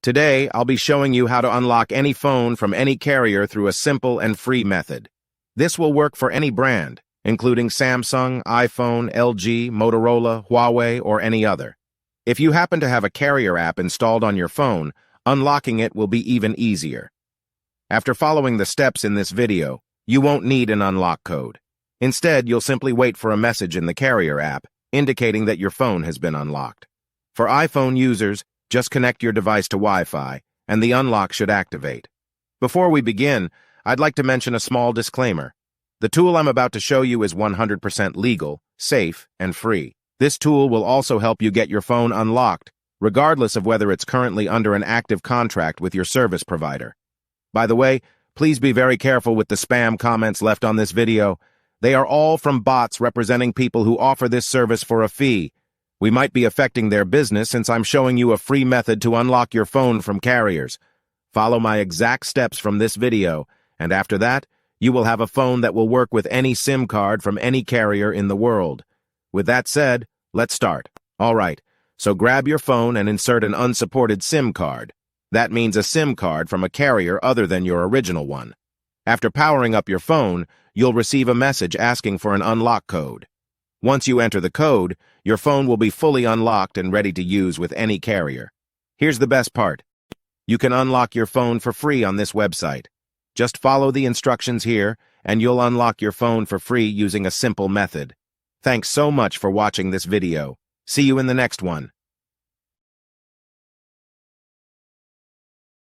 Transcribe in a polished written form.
Today, I'll be showing you how to unlock any phone from any carrier through a simple and free method. This will work for any brand, including Samsung, iPhone, LG, Motorola, Huawei, or any other. If you happen to have a carrier app installed on your phone, unlocking it will be even easier. After following the steps in this video, you won't need an unlock code. Instead, you'll simply wait for a message in the carrier app indicating that your phone has been unlocked. For iPhone users, just connect your device to Wi-Fi, and the unlock should activate. Before we begin, I'd like to mention a small disclaimer. The tool I'm about to show you is 100% legal, safe, and free. This tool will also help you get your phone unlocked, regardless of whether it's currently under an active contract with your service provider. By the way, please be very careful with the spam comments left on this video. They are all from bots representing people who offer this service for a fee. We might be affecting their business since I'm showing you a free method to unlock your phone from carriers. Follow my exact steps from this video, and after that, you will have a phone that will work with any SIM card from any carrier in the world. With that said, let's start. All right, so grab your phone and insert an unsupported SIM card. That means a SIM card from a carrier other than your original one. After powering up your phone, you'll receive a message asking for an unlock code. Once you enter the code, your phone will be fully unlocked and ready to use with any carrier. Here's the best part. You can unlock your phone for free on this website. Just follow the instructions here, and you'll unlock your phone for free using a simple method. Thanks so much for watching this video. See you in the next one.